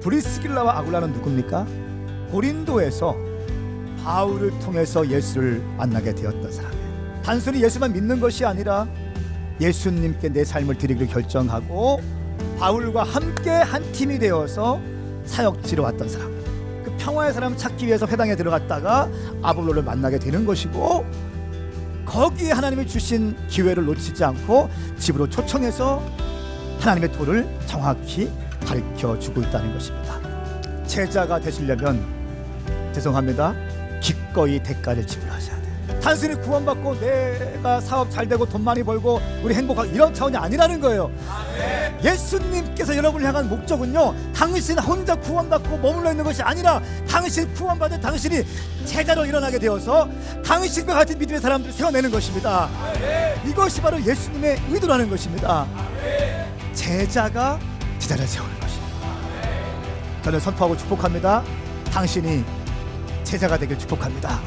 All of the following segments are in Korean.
브리스길라와 아굴라는 누굽니까? 고린도에서 바울을 통해서 예수를 만나게 되었던 사람이에요. 단순히 예수만 믿는 것이 아니라 예수님께 내 삶을 드리기로 결정하고 바울과 함께 한 팀이 되어서 사역지로 왔던 사람. 그 평화의 사람을 찾기 위해서 회당에 들어갔다가 아볼로를 만나게 되는 것이고, 거기에 하나님이 주신 기회를 놓치지 않고 집으로 초청해서 하나님의 도를 정확히 가르쳐주고 있다는 것입니다. 제자가 되시려면 죄송합니다, 기꺼이 대가를 지불하셔야 돼요. 단순히 구원받고 내가 사업 잘 되고 돈 많이 벌고 우리 행복하고 이런 차원이 아니라는 거예요. 예수님께서 여러분을 향한 목적은요, 당신 혼자 구원받고 머물러 있는 것이 아니라 당신 구원받은 당신이 제자로 일어나게 되어서 당신과 같은 믿음의 사람들을 세워내는 것입니다. 이것이 바로 예수님의 의도라는 것입니다. 제자가 제자를 세우는 것입니다. 저는 선포하고 축복합니다. 당신이 제자가 되길 축복합니다.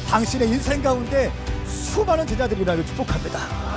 당신의 인생 가운데 수많은 제자들이 일어나길 축복합니다.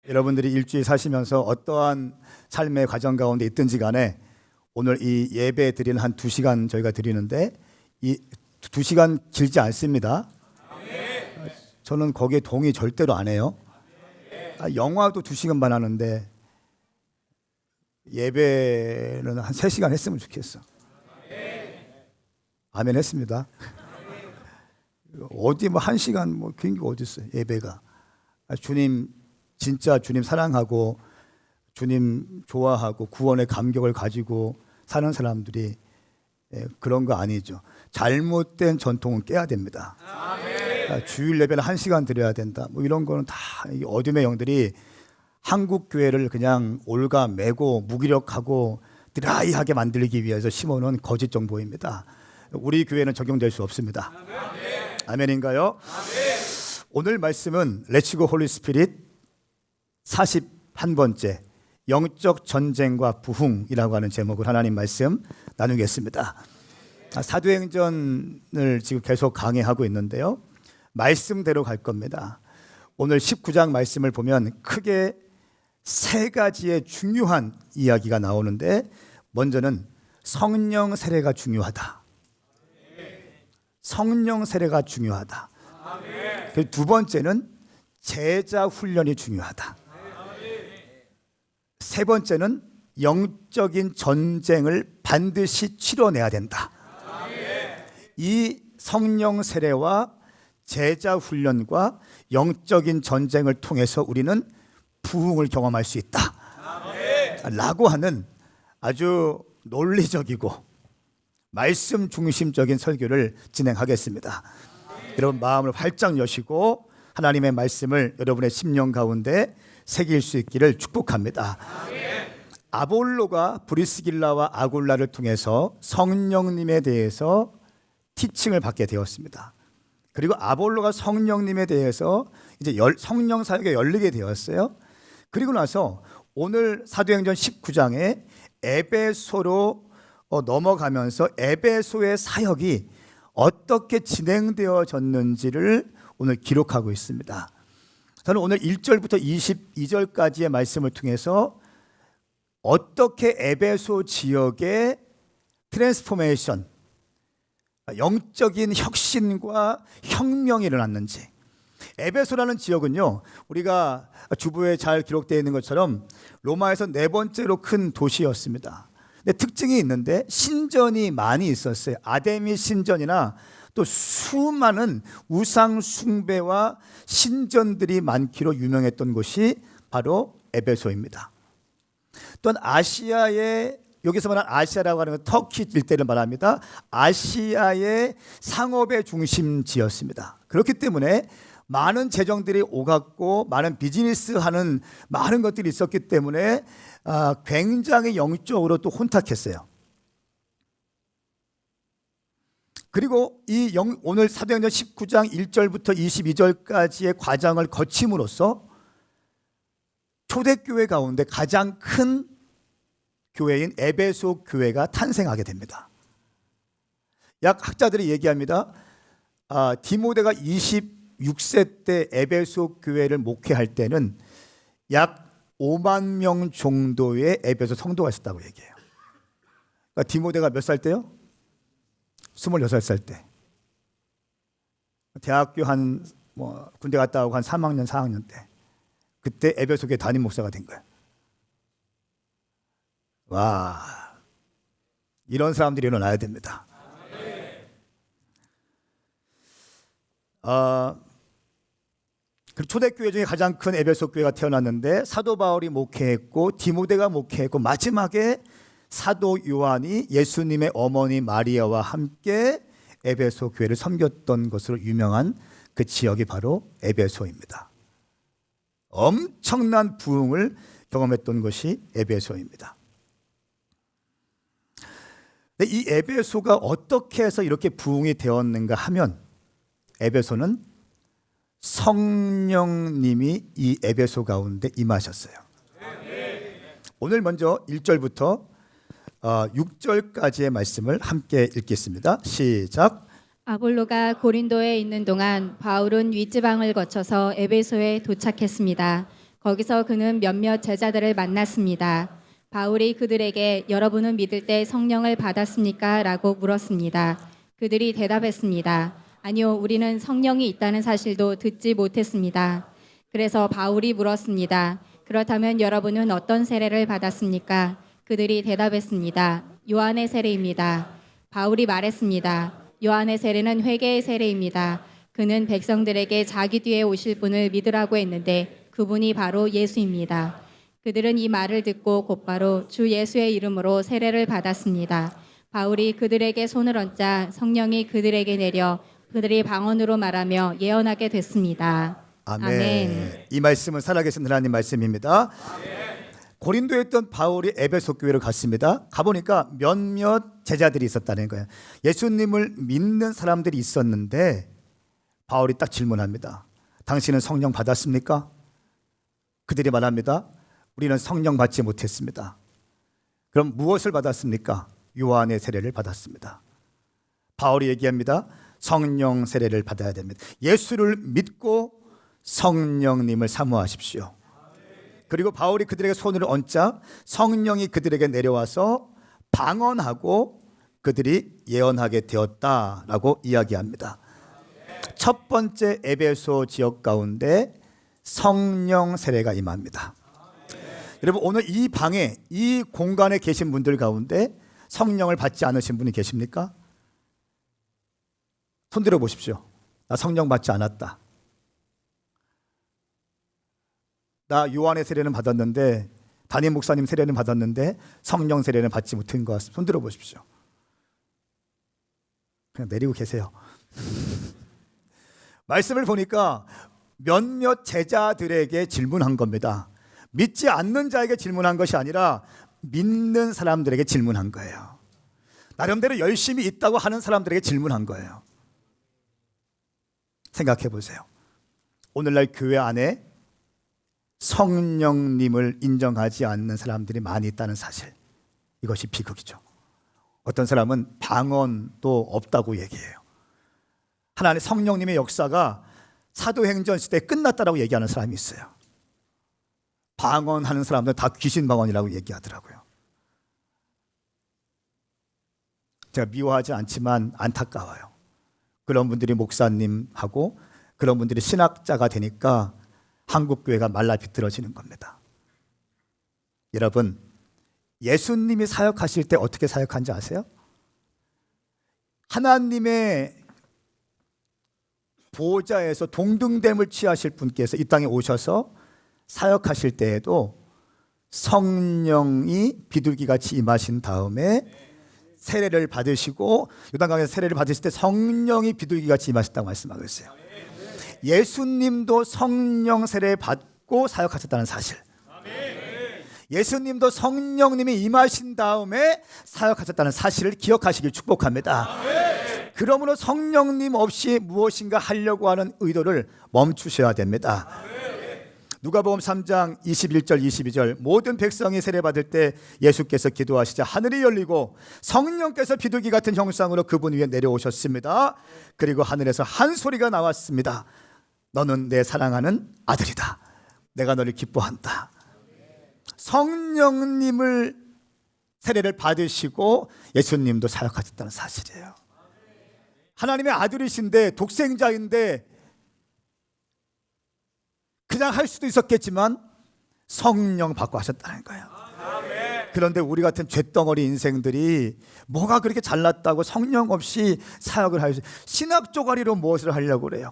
여러분들이 일주일 사시면서 어떠한 삶의 과정 가운데 있든지 간에 오늘 이 예배 드리는 한 2시간 저희가 드리는데 이 2시간 길지 않습니다. 저는 거기에 동의 절대로 안 해요. 영화도 2시간 반 하는데 예배는 한 3시간 했으면 좋겠어. 아멘 했습니다. 어디 뭐 1시간 뭐 긴 게 어디 있어요, 예배가. 주님 진짜 주님 사랑하고 주님 좋아하고 구원의 감격을 가지고 사는 사람들이 그런 거 아니죠. 잘못된 전통은 깨야 됩니다. 주일 예배는 1시간 드려야 된다, 뭐 이런 거는 다 어둠의 영들이 한국 교회를 그냥 올가매고 무기력하고 드라이하게 만들기 위해서 심어놓은 거짓 정보입니다. 우리 교회는 적용될 수 없습니다. 아멘인가요? 오늘 말씀은 레츠고 홀리 스피릿 41번째 영적 전쟁과 부흥이라고 하는 제목을 하나님 말씀 나누겠습니다. 사도행전을 지금 계속 강해하고 있는데요, 말씀대로 갈 겁니다. 오늘 19장 말씀을 보면 크게 3가지의 중요한 이야기가 나오는데, 먼저는 성령 세례가 중요하다. 성령 세례가 중요하다. 그리고 2번째는 제자 훈련이 중요하다. 3번째는 영적인 전쟁을 반드시 치러내야 된다. 이 성령 세례와 제자 훈련과 영적인 전쟁을 통해서 우리는 부흥을 경험할 수 있다 라고 하는 아주 논리적이고 말씀 중심적인 설교를 진행하겠습니다. 여러분 마음을 활짝 여시고 하나님의 말씀을 여러분의 심령 가운데 새길 수 있기를 축복합니다. 아볼로가 브리스길라와 아굴라를 통해서 성령님에 대해서 티칭을 받게 되었습니다. 그리고 아볼로가 성령님에 대해서 이제 성령 사역에 열리게 되었어요. 그리고 나서 오늘 사도행전 19장에 에베소로 넘어가면서 에베소의 사역이 어떻게 진행되어졌는지를 오늘 기록하고 있습니다. 저는 오늘 1절부터 22절까지의 말씀을 통해서 어떻게 에베소 지역의 트랜스포메이션, 영적인 혁신과 혁명이 일어났는지. 에베소라는 지역은요, 우리가 주보에 잘 기록되어 있는 것처럼 로마에서 네 번째로 큰 도시였습니다. 근데 특징이 있는데 신전이 많이 있었어요. 아데미 신전이나 또 수많은 우상 숭배와 신전들이 많기로 유명했던 곳이 바로 에베소입니다. 또한 아시아의, 여기서 말하는 아시아라고 하는 건 터키 일대를 말합니다. 아시아의 상업의 중심지였습니다. 그렇기 때문에 많은 재정들이 오갔고 많은 비즈니스하는 많은 것들이 있었기 때문에 굉장히 영적으로 또 혼탁했어요. 그리고 오늘 사도행전 19장 1절부터 22절까지의 과정을 거침으로써 초대교회 가운데 가장 큰 교회인 에베소 교회가 탄생하게 됩니다. 약 학자들이 얘기합니다. 디모데가 26세 때 에베소 교회를 목회할 때는 약 5만 명 정도의 에베소 성도가 있었다고 얘기해요. 그러니까 디모데가 몇 살 때요? 26살 때. 대학교 군대 갔다 오고 한 3학년, 4학년 때. 그때 에베소 교회 담임 목사가 된 거예요. 와, 이런 사람들이 일어나야 됩니다. 그 초대교회 중에 가장 큰 에베소 교회가 태어났는데 사도 바울이 목회했고 디모데가 목회했고 마지막에 사도 요한이 예수님의 어머니 마리아와 함께 에베소 교회를 섬겼던 것으로 유명한 그 지역이 바로 에베소입니다. 엄청난 부흥을 경험했던 것이 에베소입니다. 이 에베소가 어떻게 해서 이렇게 부흥이 되었는가 하면 에베소는 성령님이 이 에베소 가운데 임하셨어요. 오늘 먼저 1절부터 6절까지의 말씀을 함께 읽겠습니다. 시작. 아볼로가 고린도에 있는 동안 바울은 윗지방을 거쳐서 에베소에 도착했습니다. 거기서 그는 몇몇 제자들을 만났습니다. 바울이 그들에게 여러분은 믿을 때 성령을 받았습니까? 라고 물었습니다. 그들이 대답했습니다. 아니요, 우리는 성령이 있다는 사실도 듣지 못했습니다. 그래서 바울이 물었습니다. 그렇다면 여러분은 어떤 세례를 받았습니까? 그들이 대답했습니다. 요한의 세례입니다. 바울이 말했습니다. 요한의 세례는 회개의 세례입니다. 그는 백성들에게 자기 뒤에 오실 분을 믿으라고 했는데 그분이 바로 예수입니다. 그들은 이 말을 듣고 곧바로 주 예수의 이름으로 세례를 받았습니다. 바울이 그들에게 손을 얹자 성령이 그들에게 내려 그들이 방언으로 말하며 예언하게 됐습니다. 아멘. 아멘. 이 말씀은 살아계신 하나님 말씀입니다. 아멘. 고린도에 있던 바울이 에베소 교회로 갔습니다. 가보니까 몇몇 제자들이 있었다는 거예요. 예수님을 믿는 사람들이 있었는데 바울이 딱 질문합니다. 당신은 성령 받았습니까? 그들이 말합니다. 우리는 성령 받지 못했습니다. 그럼 무엇을 받았습니까? 요한의 세례를 받았습니다. 바울이 얘기합니다. 성령 세례를 받아야 됩니다. 예수를 믿고 성령님을 사모하십시오. 그리고 바울이 그들에게 손을 얹자 성령이 그들에게 내려와서 방언하고 그들이 예언하게 되었다라고 이야기합니다. 첫 번째 에베소 지역 가운데 성령 세례가 임합니다. 여러분, 오늘 이 방에, 이 공간에 계신 분들 가운데 성령을 받지 않으신 분이 계십니까? 손 들어 보십시오. 나 성령 받지 않았다. 나 요한의 세례는 받았는데, 담임 목사님 세례는 받았는데 성령 세례는 받지 못한 것 같습니다. 손 들어 보십시오. 그냥 내리고 계세요. 말씀을 보니까 몇몇 제자들에게 질문한 겁니다. 믿지 않는 자에게 질문한 것이 아니라 믿는 사람들에게 질문한 거예요. 나름대로 열심히 있다고 하는 사람들에게 질문한 거예요. 생각해 보세요. 오늘날 교회 안에 성령님을 인정하지 않는 사람들이 많이 있다는 사실, 이것이 비극이죠. 어떤 사람은 방언도 없다고 얘기해요. 하나님 성령님의 역사가 사도행전 시대에 끝났다라고 얘기하는 사람이 있어요. 방언하는 사람들 다 귀신 방언이라고 얘기하더라고요. 제가 미워하지 않지만 안타까워요. 그런 분들이 목사님하고 그런 분들이 신학자가 되니까 한국교회가 말라 비틀어지는 겁니다. 여러분, 예수님이 사역하실 때 어떻게 사역한지 아세요? 하나님의 보좌에서 동등됨을 취하실 분께서 이 땅에 오셔서 사역하실 때에도 성령이 비둘기같이 임하신 다음에 세례를 받으시고, 요단강에서 세례를 받으실 때 성령이 비둘기같이 임하셨다고 말씀하고 있어요. 예수님도 성령 세례 받고 사역하셨다는 사실, 예수님도 성령님이 임하신 다음에 사역하셨다는 사실을 기억하시길 축복합니다. 그러므로 성령님 없이 무엇인가 하려고 하는 의도를 멈추셔야 됩니다. 누가복음 3장 21절 22절, 모든 백성이 세례받을 때 예수께서 기도하시자 하늘이 열리고 성령께서 비둘기 같은 형상으로 그분 위에 내려오셨습니다. 그리고 하늘에서 한 소리가 나왔습니다. 너는 내 사랑하는 아들이다. 내가 너를 기뻐한다. 성령님을 세례를 받으시고 예수님도 사역하셨다는 사실이에요. 하나님의 아들이신데, 독생자인데 그냥 할 수도 있었겠지만 성령 받고 하셨다는 거예요. 그런데 우리 같은 쇳덩어리 인생들이 뭐가 그렇게 잘났다고 성령 없이 사역을 하지? 신학 쪼가리로 무엇을 하려고 그래요?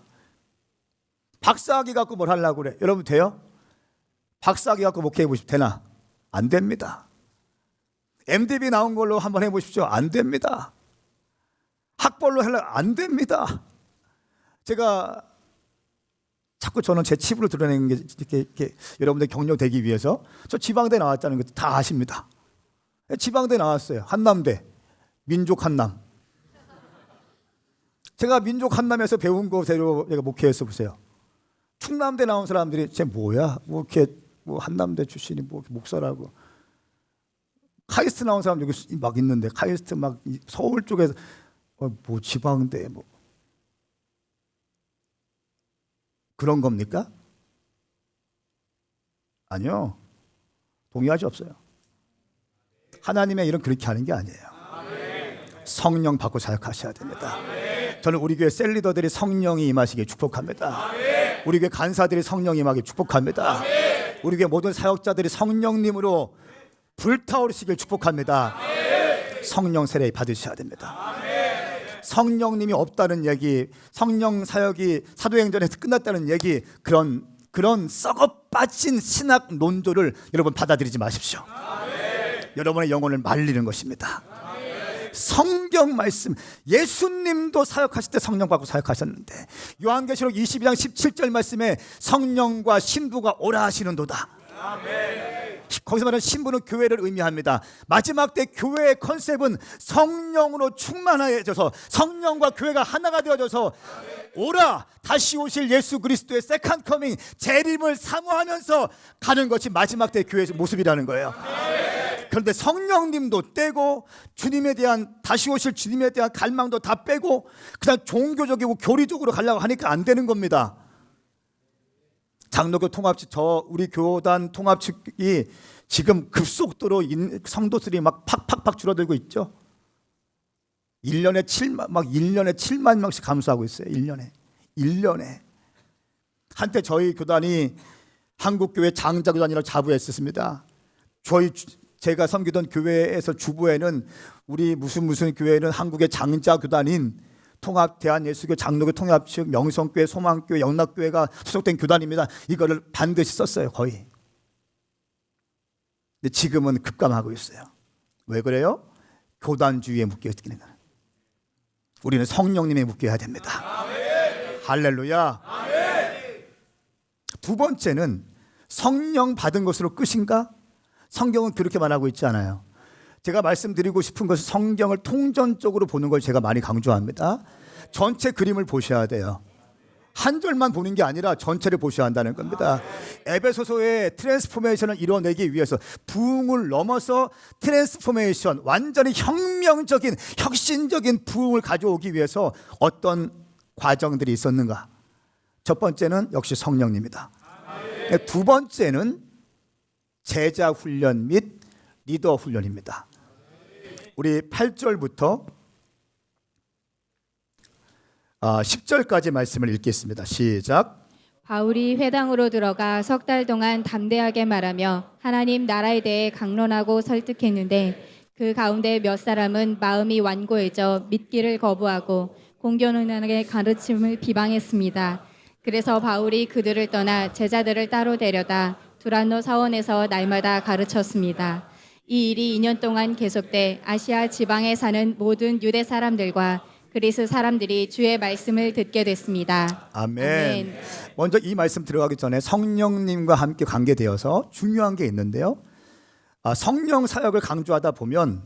박사학위 갖고 뭘 하려고 그래? 여러분 돼요? 박사학위 갖고 목회해 보십시오. 되나? 안 됩니다. MDB 나온 걸로 한번 해보십시오. 안 됩니다. 학벌로 하려고 안 됩니다. 제가 자꾸 저는 제 치부를 드러내는 게 이렇게 여러분들 격려되기 위해서, 저 지방대 나왔다는 거 다 아십니다. 지방대 나왔어요. 한남대, 민족 한남. 제가 민족 한남에서 배운 거대로 제가 목회했어 보세요. 충남대 나온 사람들이 쟤 뭐야? 뭐 이렇게 뭐 한남대 출신이 뭐 목사라고. 카이스트 나온 사람 여기 막 있는데, 카이스트 막 서울 쪽에서 뭐 지방대 뭐 그런 겁니까? 아니요. 동의하지 없어요. 하나님의 일은 그렇게 하는 게 아니에요. 성령 받고 사역하셔야 됩니다. 저는 우리 교회 셀리더들이 성령이 임하시길 축복합니다. 우리 교회 간사들이 성령이 임하길 축복합니다. 우리 교회 모든 사역자들이 성령님으로 불타오르시길 축복합니다. 성령 세례 받으셔야 됩니다. 성령님이 없다는 얘기, 성령 사역이 사도행전에서 끝났다는 얘기, 그런 썩어 빠진 신학 논조를 여러분 받아들이지 마십시오. 여러분의 영혼을 말리는 것입니다. 성경 말씀, 예수님도 사역하실 때 성령 받고 사역하셨는데, 요한계시록 22장 17절 말씀에 성령과 신부가 오라 하시는도다. 거기서 말하는 신부는 교회를 의미합니다. 마지막 때 교회의 컨셉은 성령으로 충만해져서 성령과 교회가 하나가 되어져서 오라, 다시 오실 예수 그리스도의 세컨드 커밍, 재림을 사모하면서 가는 것이 마지막 때 교회의 모습이라는 거예요. 그런데 성령님도 떼고, 주님에 대한, 다시 오실 주님에 대한 갈망도 다 빼고 그냥 종교적이고 교리적으로 가려고 하니까 안 되는 겁니다. 장로교 통합 측, 우리 교단 통합 측이 지금 급속도로 성도들이 막 팍팍팍 줄어들고 있죠. 1년에 7만 명씩 감소하고 있어요. 1년에. 한때 저희 교단이 한국교회 장자교단이라고 자부했었습니다. 제가 섬기던 교회에서 주부에는 우리 무슨 교회는 한국의 장자교단인 통합 대한예수교 장로교 통합 측 명성교회, 소망교회, 영락교회가 소속된 교단입니다. 이거를 반드시 썼어요. 거의. 근데 지금은 급감하고 있어요. 왜 그래요? 교단주의에 묶여 있기는. 우리는 성령님에 묶여야 됩니다. 할렐루야. 두 번째는 성령 받은 것으로 끝인가? 성경은 그렇게 말하고 있지 않아요. 제가 말씀드리고 싶은 것은 성경을 통전적으로 보는 걸 제가 많이 강조합니다. 전체 그림을 보셔야 돼요. 한 절만 보는 게 아니라 전체를 보셔야 한다는 겁니다. 에베소서의 트랜스포메이션을 이뤄내기 위해서, 부흥을 넘어서 트랜스포메이션, 완전히 혁명적인, 혁신적인 부흥을 가져오기 위해서 어떤 과정들이 있었는가? 첫 번째는 역시 성령님이다. 두 번째는 제자 훈련 및 리더 훈련입니다. 우리 8절부터 10절까지 말씀을 읽겠습니다. 시작. 바울이 회당으로 들어가 석 달 동안 담대하게 말하며 하나님 나라에 대해 강론하고 설득했는데 그 가운데 몇 사람은 마음이 완고해져 믿기를 거부하고 공교는의 가르침을 비방했습니다. 그래서 바울이 그들을 떠나 제자들을 따로 데려다 두란노 사원에서 날마다 가르쳤습니다. 이 일이 2년 동안 계속돼 아시아 지방에 사는 모든 유대 사람들과 그리스 사람들이 주의 말씀을 듣게 됐습니다. 아멘. 먼저 이 말씀 들어가기 전에 성령님과 함께 관계되어서 중요한 게 있는데요. 성령 사역을 강조하다 보면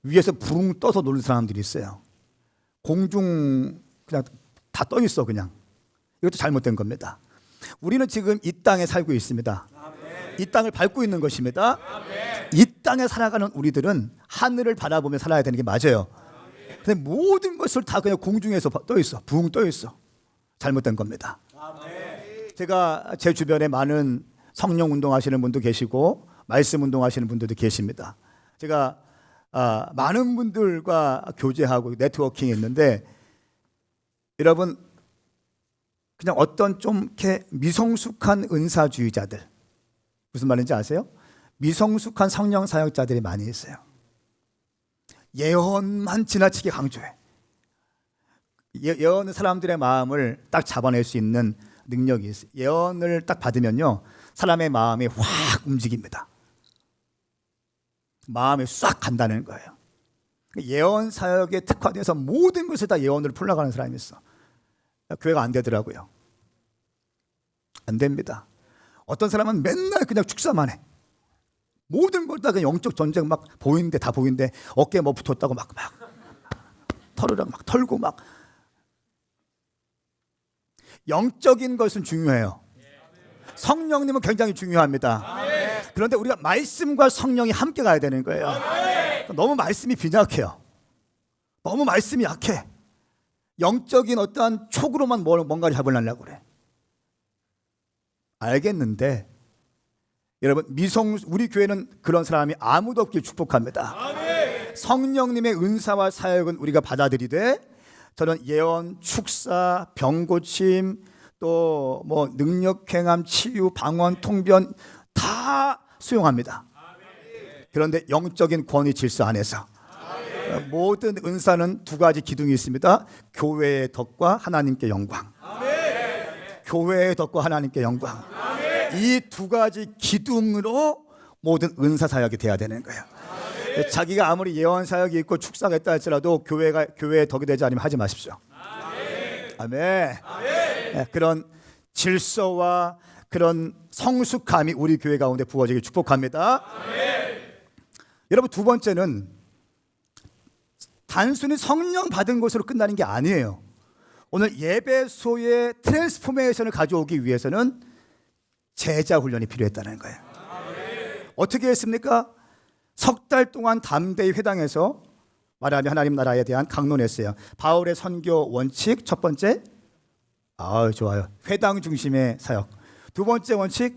위에서 붕 떠서 노는 사람들이 있어요. 공중 그냥 다 떠 있어 그냥. 이것도 잘못된 겁니다. 우리는 지금 이 땅에 살고 있습니다. 이 땅을 밟고 있는 것입니다. 이 땅에 살아가는 우리들은 하늘을 바라보며 살아야 되는 게 맞아요. 근데 모든 것을 다 그냥 공중에서 떠 있어. 붕 떠 있어. 잘못된 겁니다. 제가 제 주변에 많은 성령 운동하시는 분도 계시고 말씀 운동하시는 분들도 계십니다. 제가 많은 분들과 교제하고 네트워킹 했는데 여러분 그냥 어떤 좀 이렇게 미성숙한 은사주의자들 무슨 말인지 아세요? 미성숙한 성령 사역자들이 많이 있어요. 예언만 지나치게 강조해. 예언은 사람들의 마음을 딱 잡아낼 수 있는 능력이 있어요. 예언을 딱 받으면요 사람의 마음이 확 움직입니다. 마음이 싹 간다는 거예요. 예언 사역에 특화돼서 모든 것을 다 예언으로 풀어가는 사람이 있어. 교회가 안 되더라고요. 안 됩니다. 어떤 사람은 맨날 그냥 축사만 해. 모든 걸 다 그냥 영적 전쟁 막 보이는데 다 보이는데 어깨에 뭐 붙었다고 막 털으랑 막 털고 막. 영적인 것은 중요해요. 성령님은 굉장히 중요합니다. 그런데 우리가 말씀과 성령이 함께 가야 되는 거예요. 너무 말씀이 빈약해요. 너무 말씀이 약해. 영적인 어떠한 촉으로만 뭔가를 잡으려고 그래. 알겠는데 여러분 우리 교회는 그런 사람이 아무도 없길 축복합니다. 성령님의 은사와 사역은 우리가 받아들이되 저는 예언, 축사, 병고침 또 뭐 능력 행함, 치유, 방언, 통변 다 수용합니다. 그런데 영적인 권위 질서 안에서 모든 은사는 두 가지 기둥이 있습니다. 교회의 덕과 하나님께 영광. 교회의 덕과 하나님께 영광. 이 두 가지 기둥으로 모든 은사 사역이 돼야 되는 거예요. 자기가 아무리 예언 사역이 있고 축사가 있다 할지라도 교회의 덕이 되지 않으면 하지 마십시오. 아멘. 그런 질서와 그런 성숙함이 우리 교회 가운데 부어지길 축복합니다. 여러분 두 번째는 단순히 성령 받은 것으로 끝나는 게 아니에요. 오늘 예배소의 트랜스포메이션을 가져오기 위해서는 제자 훈련이 필요했다는 거예요. 어떻게 했습니까? 석 달 동안 담대히 회당에서 말하며 하나님 나라에 대한 강론했어요. 바울의 선교 원칙 첫 번째, 좋아요. 회당 중심의 사역. 두 번째 원칙,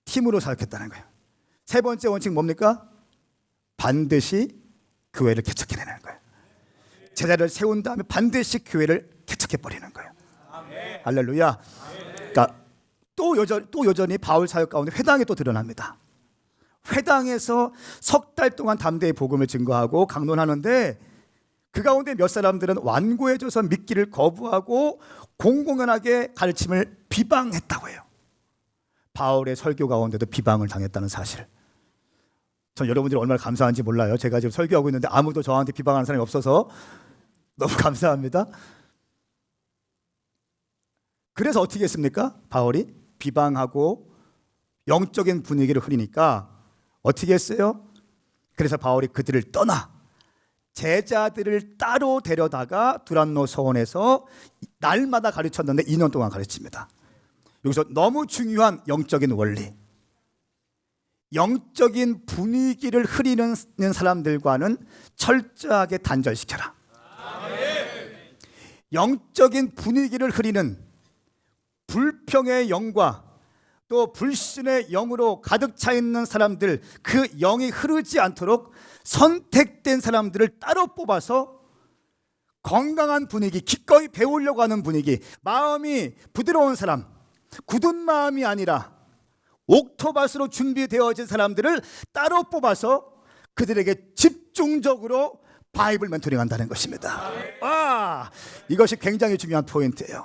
팀으로 사역했다는 거예요. 세 번째 원칙 뭡니까? 반드시 교회를 개척해내는 거예요. 제자를 세운 다음에 반드시 교회를 개척해버리는 거예요. 할렐루야. 그러니까 또 여전히 바울 사역 가운데 회당에 또 드러납니다. 회당에서 석 달 동안 담대히 복음을 증거하고 강론하는데 그 가운데 몇 사람들은 완고해져서 믿기를 거부하고 공공연하게 가르침을 비방했다고 해요. 바울의 설교 가운데도 비방을 당했다는 사실. 전 여러분들이 얼마나 감사한지 몰라요. 제가 지금 설교하고 있는데 아무도 저한테 비방하는 사람이 없어서 너무 감사합니다. 그래서 어떻게 했습니까? 바울이 비방하고 영적인 분위기를 흐리니까 어떻게 했어요? 그래서 바울이 그들을 떠나 제자들을 따로 데려다가 두란노 서원에서 날마다 가르쳤는데 2년 동안 가르칩니다. 여기서 너무 중요한 영적인 원리. 영적인 분위기를 흐리는 사람들과는 철저하게 단절시켜라. 영적인 분위기를 흐리는 불평의 영과 또 불신의 영으로 가득 차 있는 사람들, 그 영이 흐르지 않도록 선택된 사람들을 따로 뽑아서 건강한 분위기, 기꺼이 배우려고 하는 분위기, 마음이 부드러운 사람, 굳은 마음이 아니라 옥토밭으로 준비되어진 사람들을 따로 뽑아서 그들에게 집중적으로 바이블 멘토링 한다는 것입니다. 이것이 굉장히 중요한 포인트예요.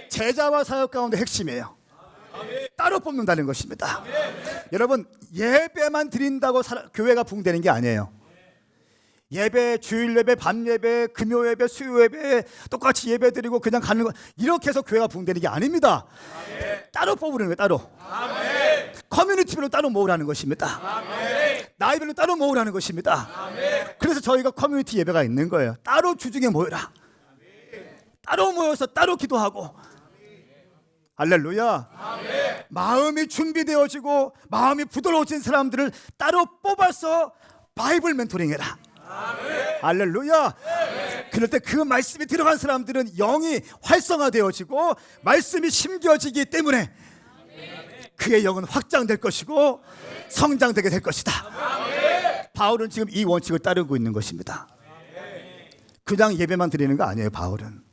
제자와 사역 가운데 핵심이에요. 따로 뽑는다는 것입니다. 여러분, 예배만 드린다고 교회가 부흥되는 게 아니에요. 예배, 주일 예배, 밤 예배, 금요 예배, 수요 예배 똑같이 예배 드리고 그냥 가는 거, 이렇게 해서 교회가 부흥되는 게 아닙니다. 따로 뽑으는 거예요. 따로. 커뮤니티별로 따로 모으라는 것입니다. 나이별로 따로 모으라는 것입니다. 그래서 저희가 커뮤니티 예배가 있는 거예요. 따로 주중에 모여라. 따로 모여서 따로 기도하고. 할렐루야. 마음이 준비되어지고 마음이 부드러워진 사람들을 따로 뽑아서 바이블 멘토링해라. 할렐루야. 그럴 때 그 말씀이 들어간 사람들은 영이 활성화되어지고 말씀이 심겨지기 때문에 그의 영은 확장될 것이고 성장되게 될 것이다. 바울은 지금 이 원칙을 따르고 있는 것입니다. 그냥 예배만 드리는 거 아니에요. 바울은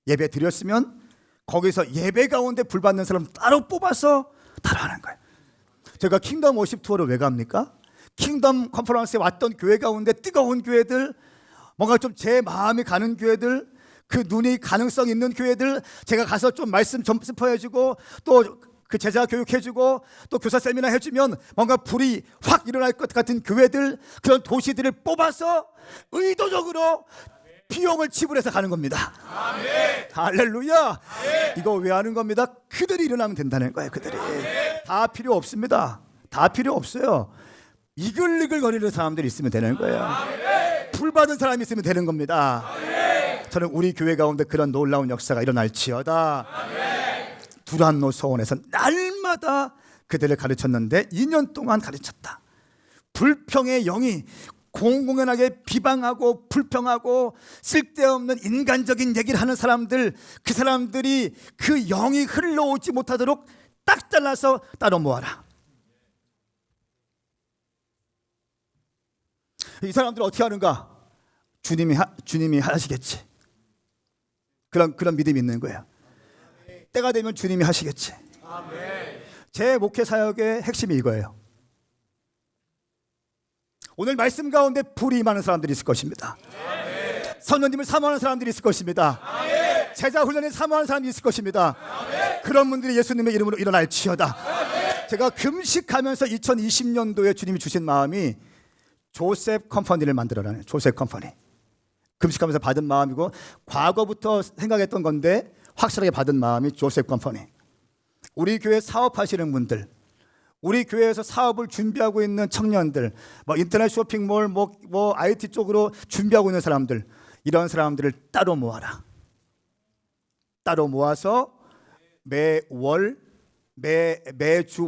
예배 드렸으면 거기서 예배 가운데 불 받는 사람 따로 뽑아서 따라하는 거예요. 제가 킹덤 워십 투어를 왜 갑니까? 킹덤 컨퍼런스에 왔던 교회 가운데 뜨거운 교회들, 뭔가 좀 제 마음이 가는 교회들, 그 눈이 가능성 있는 교회들, 제가 가서 좀 말씀 좀 스포해주고 또 그 제자 교육해주고 또 교사 세미나 해주면 뭔가 불이 확 일어날 것 같은 교회들, 그런 도시들을 뽑아서 의도적으로 비용을 지불해서 가는 겁니다. 아멘. 할렐루야. 아멘. 이거 왜 하는 겁니다? 그들이 일어나면 된다는 거예요. 그들이. 아멘. 다 필요 없습니다. 다 필요 없어요. 이글이글 거리는 사람들이 있으면 되는 거예요. 아멘. 불 받은 사람이 있으면 되는 겁니다. 아멘. 저는 우리 교회 가운데 그런 놀라운 역사가 일어날지어다. 아멘. 두란노 소원에서 날마다 그들을 가르쳤는데 2년 동안 가르쳤다. 불평의 영이 공공연하게 비방하고 불평하고 쓸데없는 인간적인 얘기를 하는 사람들, 그 사람들이 그 영이 흘러오지 못하도록 딱 잘라서 따로 모아라. 이 사람들 어떻게 하는가? 주님이 하시겠지. 그런 믿음이 있는 거예요. 때가 되면 주님이 하시겠지. 제 목회 사역의 핵심이 이거예요. 오늘 말씀 가운데 불이 임하는 사람들이 있을 것입니다. 아멘. 선녀님을 사모하는 사람들이 있을 것입니다. 아멘. 제자 훈련에 사모하는 사람이 있을 것입니다. 아멘. 그런 분들이 예수님의 이름으로 일어날지어다. 아멘. 제가 금식하면서 2020년도에 주님이 주신 마음이 조셉 컴퍼니를 만들어라는, 조셉 컴퍼니. 금식하면서 받은 마음이고 과거부터 생각했던 건데 확실하게 받은 마음이 조셉 컴퍼니. 우리 교회 사업하시는 분들, 우리 교회에서 사업을 준비하고 있는 청년들, 뭐 인터넷 쇼핑몰, 뭐 IT 쪽으로 준비하고 있는 사람들, 이런 사람들을 따로 모아라. 따로 모아서 매주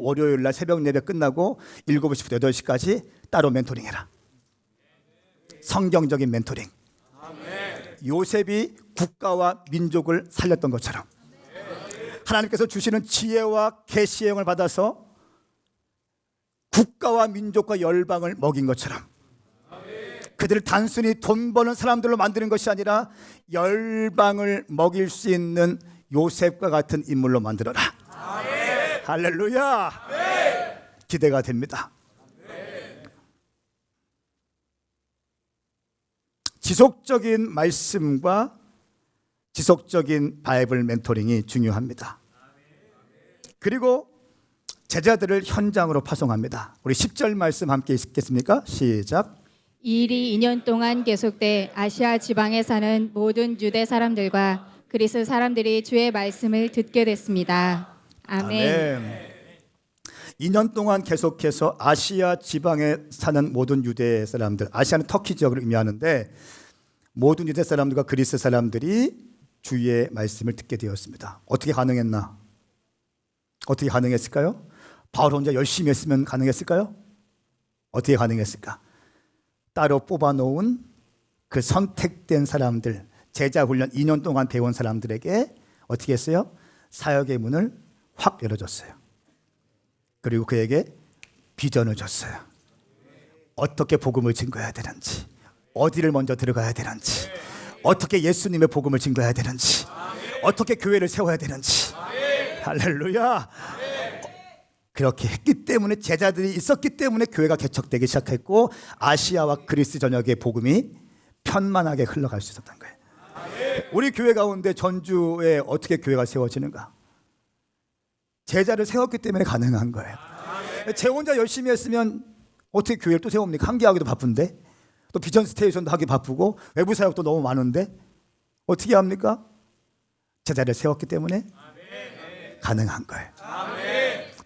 월요일 날 새벽 예배 끝나고 7시부터 8시까지 따로 멘토링해라. 성경적인 멘토링. 요셉이 국가와 민족을 살렸던 것처럼 하나님께서 주시는 지혜와 계시의 영을 받아서 국가와 민족과 열방을 먹인 것처럼 그들을 단순히 돈 버는 사람들로 만드는 것이 아니라 열방을 먹일 수 있는 요셉과 같은 인물로 만들어라. 아멘. 할렐루야. 아멘. 기대가 됩니다. 아멘. 지속적인 말씀과 지속적인 바이블 멘토링이 중요합니다. 그리고 제자들을 현장으로 파송합니다. 우리 10절 말씀 함께 읽겠습니까? 시작. 이 일이 2년 동안 계속돼 아시아 지방에 사는 모든 유대 사람들과 그리스 사람들이 주의 말씀을 듣게 됐습니다. 아멘. 아멘. 2년 동안 계속해서 아시아 지방에 사는 모든 유대 사람들, 아시아는 터키 지역을 의미하는데 모든 유대 사람들과 그리스 사람들이 주의 말씀을 듣게 되었습니다. 어떻게 가능했나? 어떻게 가능했을까요? 바울 혼자 열심히 했으면 가능했을까요? 어떻게 가능했을까? 따로 뽑아놓은 그 선택된 사람들, 제자 훈련 2년 동안 배운 사람들에게 어떻게 했어요? 사역의 문을 확 열어줬어요. 그리고 그에게 비전을 줬어요. 어떻게 복음을 증거해야 되는지, 어디를 먼저 들어가야 되는지, 어떻게 예수님의 복음을 증거해야 되는지, 어떻게 교회를 세워야 되는지. 할렐루야. 그렇게 했기 때문에, 제자들이 있었기 때문에 교회가 개척되기 시작했고, 아시아와 그리스 전역의 복음이 편만하게 흘러갈 수 있었던 거예요. 우리 교회 가운데 전주에 어떻게 교회가 세워지는가? 제자를 세웠기 때문에 가능한 거예요. 제 혼자 열심히 했으면 어떻게 교회를 또 세웁니까? 한기하기도 바쁜데, 또 비전 스테이션도 하기 바쁘고, 외부 사역도 너무 많은데 어떻게 합니까? 제자를 세웠기 때문에 가능한 거예요.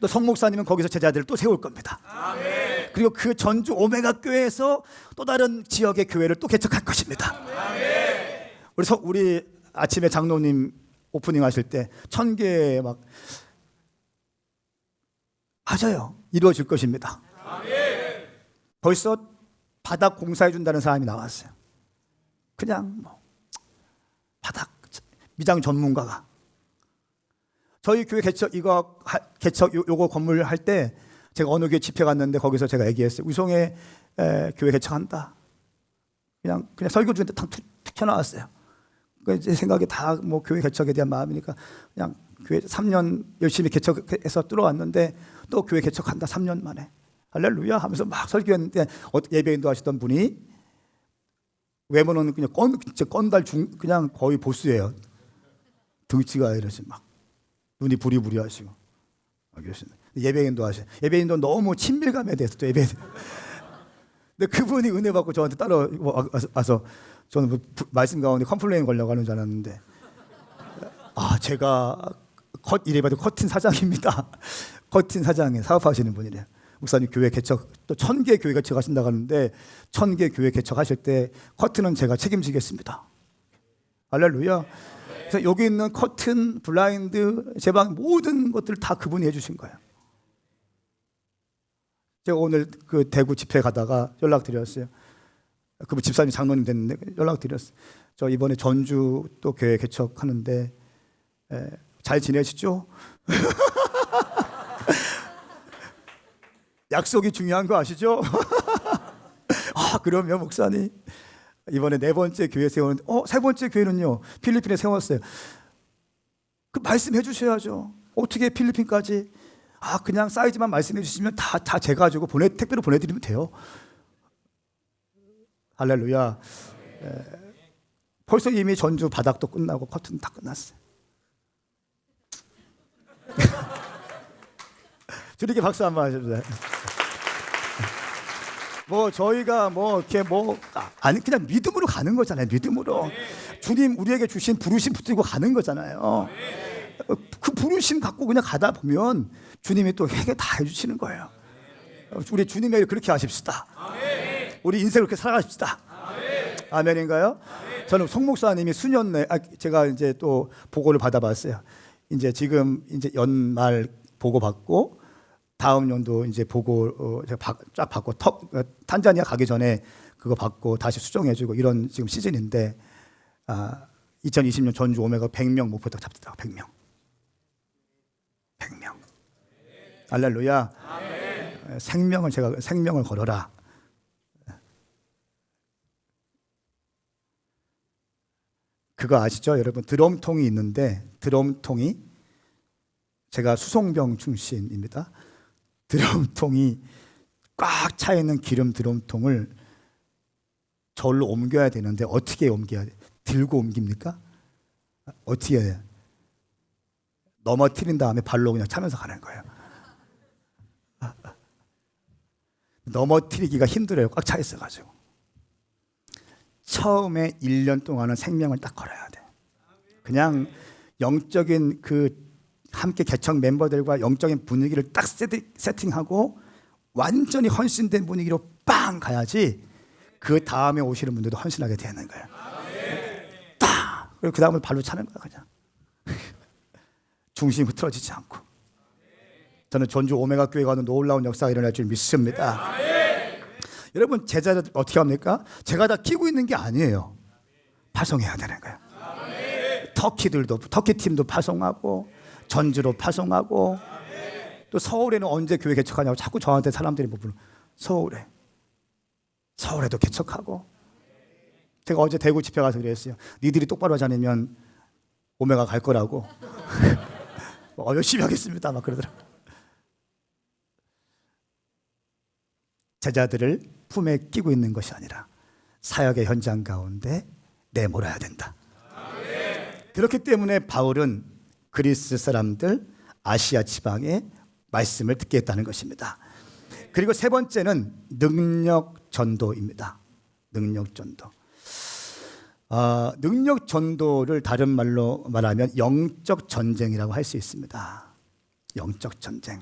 또 성 목사님은 거기서 제자들을 또 세울 겁니다. 그리고 그 전주 오메가 교회에서 또 다른 지역의 교회를 또 개척할 것입니다. 우리 아침에 장로님 오프닝 하실 때 1000개 막 하셔요. 이루어질 것입니다. 벌써 바닥 공사해 준다는 사람이 나왔어요. 그냥 뭐 바닥 미장 전문가가. 저희 교회 개척 요거 건물 할 때 제가 어느 교회 집회 갔는데 거기서 제가 얘기했어요. 우송에 교회 개척한다. 그냥 설교 중에 탁 튀어나왔어요. 제 생각에 다 뭐 교회 개척에 대한 마음이니까 그냥 교회 3년 열심히 개척해서 뚫어왔는데 또 교회 개척한다 3년 만에. 할렐루야 하면서 막 설교했는데 예배인도 하시던 분이 외모는 그냥 건달 그냥 거의 보스예요. 등치가 이러지 막 눈이 부리부리하시고 막 이러시네. 예배인도 하셔. 예배인도 너무 친밀감에 대해서 또 예배. 근데 그분이 은혜 받고 저한테 따라와서 저는 말씀 가운데 컴플레인 걸려가는 줄 알았는데, 제가 이래봐도 커튼 사장입니다. 커튼 사장에 사업하시는 분이래요. 목사님 교회 개척 또 1000개 교회 개척하신다고 하는데 1000개 교회 개척하실 때 커튼은 제가 책임지겠습니다. 할렐루야. 그래서 여기 있는 커튼, 블라인드, 제방 모든 것들을 다 그분이 해주신 거예요. 제가 오늘 그 대구 집회 가다가 연락드렸어요. 그분 집사님 장로님 됐는데 연락드렸어요. 저 이번에 전주 또 교회 개척하는데 잘 지내시죠? 약속이 중요한 거 아시죠? 그러면 목사님 이번에 4번째 교회 세우는데 3번째 교회는요 필리핀에 세웠어요. 그 말씀해 주셔야죠. 어떻게 필리핀까지? 그냥 사이즈만 말씀해 주시면 다 재가지고 택배로 보내드리면 돼요. 할렐루야. 벌써 이미 전주 바닥도 끝나고 커튼 다 끝났어요. 주님께 박수 한번 하셔주세요. 저희가 아니 그냥 믿음으로 가는 거잖아요. 믿음으로 주님 우리에게 주신 부르심 붙들고 가는 거잖아요. 그 부르심 갖고 그냥 가다 보면 주님이 또 회개 다 해주시는 거예요. 우리 주님에게 그렇게 하십시다. 우리 인생을 그렇게 살아가십시다. 아멘인가요? 저는 송 목사님이 수년 내 제가 이제 또 보고를 받아봤어요. 이제 지금 이제 연말 보고 받고 다음 연도 이제 보고 제가 쫙 받고 탄자니아 가기 전에 그거 받고 다시 수정해주고 이런 지금 시즌인데 2020년 전주 오메가 100명 목표 딱 잡더라고. 100명. 할렐루야. 생명을 걸어라. 그거 아시죠? 여러분 드럼통이 있는데 드럼통이 제가 수송병 출신입니다. 드럼통이 꽉 차 있는 기름 드럼통을 절로 옮겨야 되는데 어떻게 옮겨야 돼? 들고 옮깁니까? 어떻게 해야 돼? 넘어뜨린 다음에 발로 그냥 차면서 가는 거예요. 넘어뜨리기가 힘들어요. 꽉 차 있어가지고. 처음에 1년 동안은 생명을 딱 걸어야 돼. 그냥 영적인 함께 개척 멤버들과 영적인 분위기를 딱 세팅하고 완전히 헌신된 분위기로 빵 가야지 그 다음에 오시는 분들도 헌신하게 되는 거예요. 딱! 그리고 그 다음에 발로 차는 거야 그냥. 중심이 흐트러지지 않고. 저는 전주 오메가 교회 가는 놀라운 역사가 일어날 줄 믿습니다. 여러분, 제자들 어떻게 합니까? 제가 다 끼고 있는 게 아니에요. 파송해야 되는 거예요. 터키 팀도 파송하고 전주로 파송하고 또 서울에는 언제 교회 개척하냐고 자꾸 저한테 사람들이 물어요. 서울에도 개척하고. 제가 어제 대구 집회 가서 그랬어요. 니들이 똑바로 하지 않으면 오메가 갈 거라고. 열심히 하겠습니다 막 그러더라고요. 제자들을 품에 끼고 있는 것이 아니라 사역의 현장 가운데 내몰아야 된다. 그렇기 때문에 바울은 그리스 사람들, 아시아 지방의 말씀을 듣게 했다는 것입니다. 그리고 세 번째는 능력 전도입니다. 능력 전도. 능력 전도를 다른 말로 말하면 영적 전쟁이라고 할 수 있습니다. 영적 전쟁.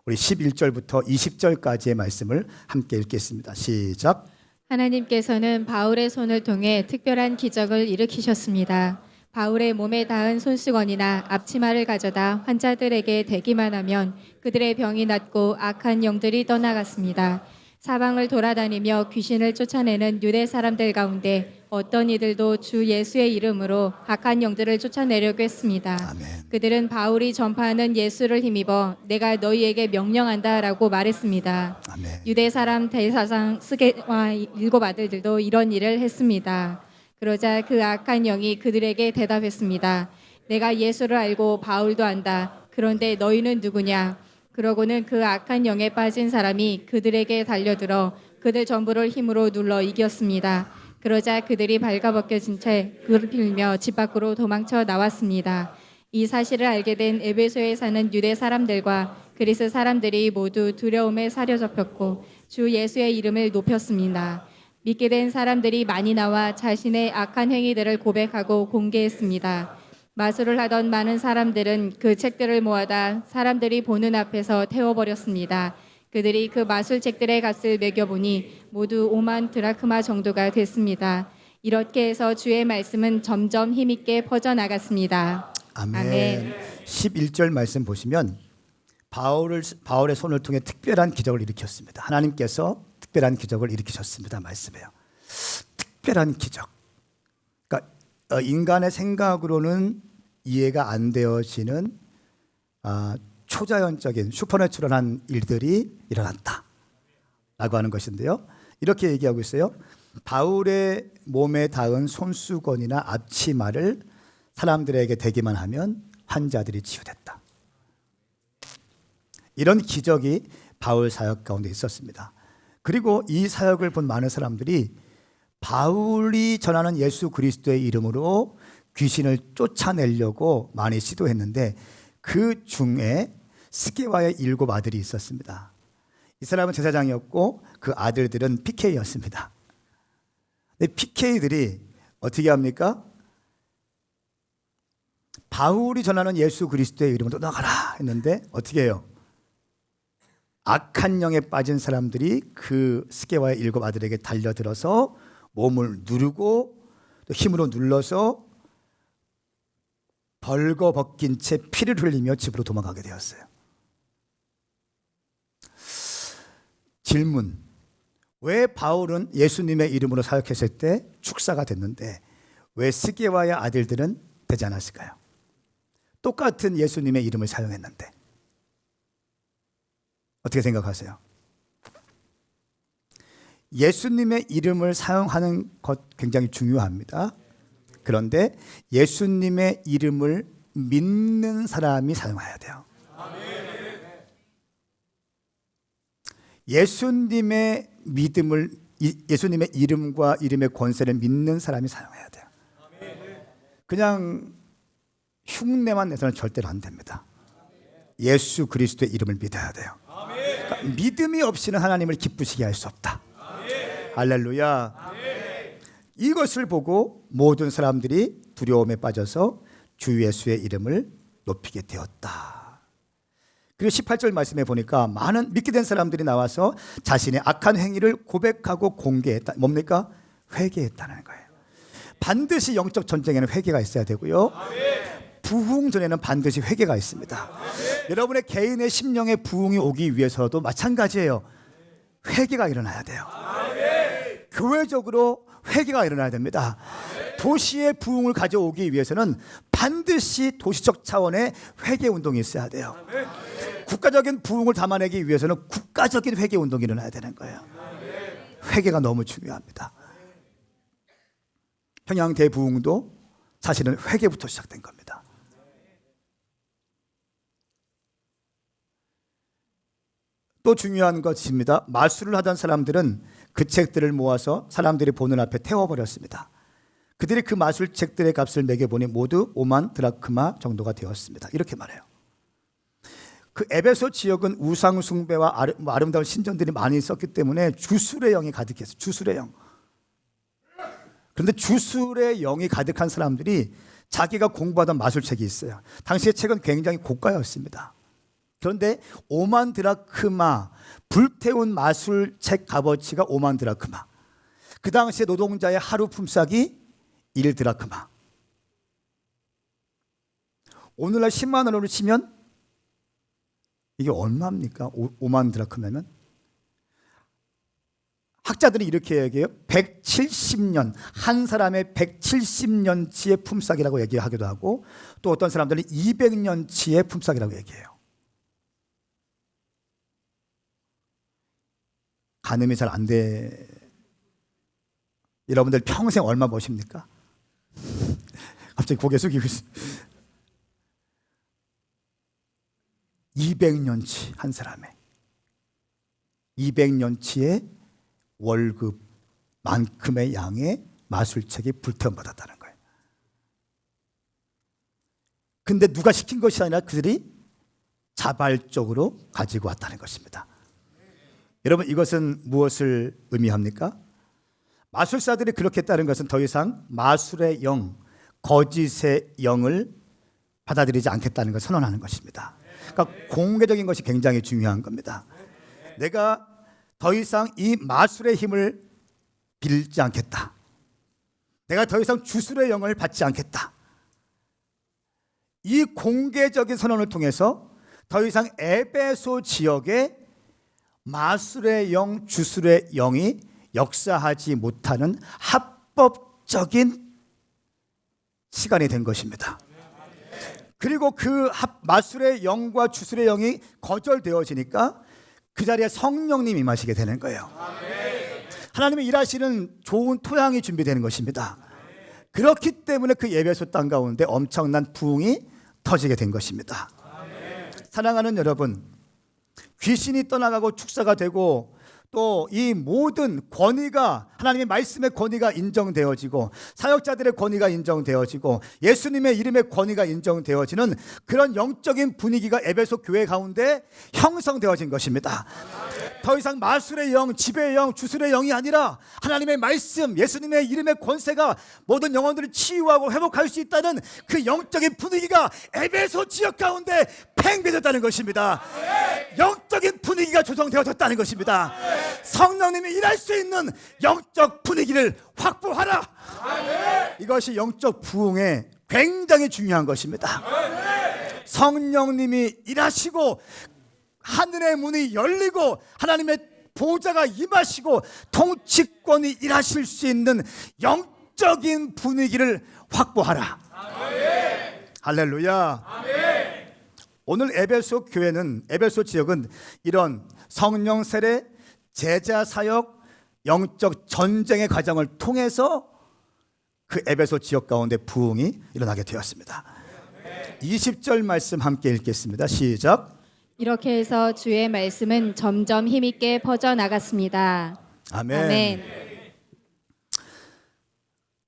우리 11절부터 20절까지의 말씀을 함께 읽겠습니다. 시작. 하나님께서는 바울의 손을 통해 특별한 기적을 일으키셨습니다. 바울의 몸에 닿은 손수건이나 앞치마를 가져다 환자들에게 대기만 하면 그들의 병이 낫고 악한 영들이 떠나갔습니다. 사방을 돌아다니며 귀신을 쫓아내는 유대 사람들 가운데 어떤 이들도 주 예수의 이름으로 악한 영들을 쫓아내려고 했습니다. 아멘. 그들은 바울이 전파하는 예수를 힘입어 내가 너희에게 명령한다라고 말했습니다. 아멘. 유대 사람 대사장 스게와 7 아들들도 이런 일을 했습니다. 그러자 그 악한 영이 그들에게 대답했습니다. 내가 예수를 알고 바울도 안다. 그런데 너희는 누구냐? 그러고는 그 악한 영에 빠진 사람이 그들에게 달려들어 그들 전부를 힘으로 눌러 이겼습니다. 그러자 그들이 발가벗겨진 채 그를 빌며 집 밖으로 도망쳐 나왔습니다. 이 사실을 알게 된 에베소에 사는 유대 사람들과 그리스 사람들이 모두 두려움에 사로잡혔고 주 예수의 이름을 높였습니다. 믿게 된 사람들이 많이 나와 자신의 악한 행위들을 고백하고 공개했습니다. 마술을 하던 많은 사람들은 그 책들을 모아다 사람들이 보는 앞에서 태워버렸습니다. 그들이 그 마술책들의 값을 매겨보니 모두 5만 드라크마 정도가 됐습니다. 이렇게 해서 주의 말씀은 점점 힘있게 퍼져나갔습니다. 아멘. 11절 말씀 보시면 바울의 손을 통해 특별한 기적을 일으켰습니다. 하나님께서 특별한 기적을 일으키셨습니다. 말씀이에요. 특별한 기적. 그러니까 인간의 생각으로는 이해가 안 되어지는 초자연적인 슈퍼내추럴한 일들이 일어났다라고 하는 것인데요. 이렇게 얘기하고 있어요. 바울의 몸에 닿은 손수건이나 앞치마를 사람들에게 대기만 하면 환자들이 치유됐다. 이런 기적이 바울 사역 가운데 있었습니다. 그리고 이 사역을 본 많은 사람들이 바울이 전하는 예수 그리스도의 이름으로 귀신을 쫓아내려고 많이 시도했는데 그 중에 스게와의 7 아들이 있었습니다. 이 사람은 제사장이었고 그 아들들은 PK였습니다. 근데 PK들이 어떻게 합니까? 바울이 전하는 예수 그리스도의 이름으로 나가라 했는데 어떻게 해요? 악한 영에 빠진 사람들이 그 스게와의 7 아들에게 달려들어서 몸을 누르고 또 힘으로 눌러서 벌거벗긴 채 피를 흘리며 집으로 도망가게 되었어요. 질문. 왜 바울은 예수님의 이름으로 사역했을 때 축사가 됐는데 왜 스게와의 아들들은 되지 않았을까요? 똑같은 예수님의 이름을 사용했는데 어떻게 생각하세요? 예수님의 이름을 사용하는 것 굉장히 중요합니다. 그런데 예수님의 이름을 믿는 사람이 사용해야 돼요. 예수님의 믿음을, 예수님의 이름과 이름의 권세를 믿는 사람이 사용해야 돼요. 그냥 흉내만 내서는 절대로 안 됩니다. 예수 그리스도의 이름을 믿어야 돼요. 그러니까 믿음이 없이는 하나님을 기쁘시게 할 수 없다. 할렐루야. 이것을 보고 모든 사람들이 두려움에 빠져서 주 예수의 이름을 높이게 되었다. 그리고 18절 말씀에 보니까 많은 믿게 된 사람들이 나와서 자신의 악한 행위를 고백하고 공개했다. 뭡니까? 회개했다는 거예요. 반드시 영적 전쟁에는 회개가 있어야 되고요. 부흥 전에는 반드시 회개가 있습니다. 여러분의 개인의 심령의 부흥이 오기 위해서도 마찬가지예요. 회개가 일어나야 돼요. 교회적으로 회개가 일어나야 됩니다. 도시의 부흥을 가져오기 위해서는 반드시 도시적 차원의 회개 운동이 있어야 돼요. 국가적인 부흥을 담아내기 위해서는 국가적인 회개 운동이 일어나야 되는 거예요. 회개가 너무 중요합니다. 평양 대부흥도 사실은 회개부터 시작된 겁니다. 또 중요한 것입니다. 마술을 하던 사람들은 그 책들을 모아서 사람들이 보는 앞에 태워버렸습니다. 그들이 그 마술책들의 값을 매겨보니 모두 5만 드라크마 정도가 되었습니다. 이렇게 말해요. 그 에베소 지역은 우상 숭배와 아름다운 신전들이 많이 있었기 때문에 주술의 영이 가득했어요. 주술의 영. 그런데 주술의 영이 가득한 사람들이 자기가 공부하던 마술책이 있어요. 당시의 책은 굉장히 고가였습니다. 그런데 5만 드라크마, 불태운 마술책 값어치가 5만 드라크마. 그 당시에 노동자의 하루 품삯이 1드라크마. 오늘날 10만 원으로 치면 이게 얼마입니까? 5만 드라크마면? 학자들이 이렇게 얘기해요. 170년, 한 사람의 170년치의 품삯이라고 얘기하기도 하고, 또 어떤 사람들은 200년치의 품삯이라고 얘기해요. 가늠이 잘 안 돼. 여러분들 평생 얼마 버십니까? 갑자기 고개 숙이고 있어요. 200년치 한 사람의 200년치의 월급만큼의 양의 마술책이 불태움받았다는 거예요. 근데 누가 시킨 것이 아니라 그들이 자발적으로 가지고 왔다는 것입니다. 여러분, 이것은 무엇을 의미합니까? 마술사들이 그렇게 했다는 것은 더 이상 마술의 영, 거짓의 영을 받아들이지 않겠다는 것을 선언하는 것입니다. 그러니까 공개적인 것이 굉장히 중요한 겁니다. 내가 더 이상 이 마술의 힘을 빌지 않겠다. 내가 더 이상 주술의 영을 받지 않겠다. 이 공개적인 선언을 통해서 더 이상 에베소 지역에 마술의 영, 주술의 영이 역사하지 못하는 합법적인 시간이 된 것입니다. 그리고 그 마술의 영과 주술의 영이 거절되어지니까 그 자리에 성령님이 임하시게 되는 거예요. 하나님이 일하시는 좋은 토양이 준비되는 것입니다. 그렇기 때문에 그 에베소 땅 가운데 엄청난 부흥이 터지게 된 것입니다. 사랑하는 여러분, 귀신이 떠나가고 축사가 되고 또 이 모든 권위가, 하나님의 말씀의 권위가 인정되어지고 사역자들의 권위가 인정되어지고 예수님의 이름의 권위가 인정되어지는 그런 영적인 분위기가 에베소 교회 가운데 형성되어진 것입니다. 더 이상 마술의 영, 지배의 영, 주술의 영이 아니라 하나님의 말씀, 예수님의 이름의 권세가 모든 영혼들을 치유하고 회복할 수 있다는 그 영적인 분위기가 에베소 지역 가운데 팽배해졌다는 것입니다. 영적인 분위기가 조성되어졌다는 것입니다. 성령님이 일할 수 있는 영적 분위기를 확보하라. 이것이 영적 부흥에 굉장히 중요한 것입니다. 성령님이 일하시고 하늘의 문이 열리고 하나님의 보좌가 임하시고 통치권이 일하실 수 있는 영적인 분위기를 확보하라. 할렐루야. 오늘 에베소 교회는, 에베소 지역은 이런 성령 세례, 제자 사역, 영적 전쟁의 과정을 통해서 그 에베소 지역 가운데 부흥이 일어나게 되었습니다. 20절 말씀 함께 읽겠습니다. 시작. 이렇게 해서 주의 말씀은 점점 힘있게 퍼져나갔습니다. 아멘. 아멘.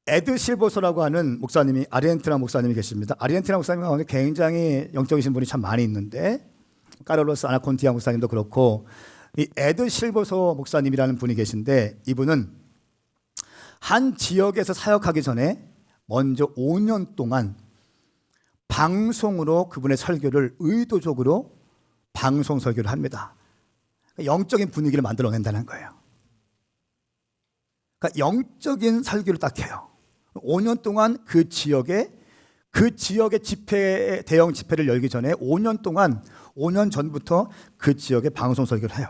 에드 실버소라고 하는 목사님이, 아르헨티나 목사님이 계십니다. 아르헨티나 목사님 가운데 굉장히 영적이신 분이 참 많이 있는데 카를로스 아나콘티아 목사님도 그렇고 이 에드 실버소 목사님이라는 분이 계신데 이분은 한 지역에서 사역하기 전에 먼저 5년 동안 방송으로 그분의 설교를 의도적으로 방송 설교를 합니다. 영적인 분위기를 만들어낸다는 거예요. 그러니까 영적인 설교를 딱 해요. 5년 동안 그 지역에 그 지역의 집회, 대형 집회를 열기 전에 5년 동안, 5년 전부터 그 지역에 방송 설교를 해요.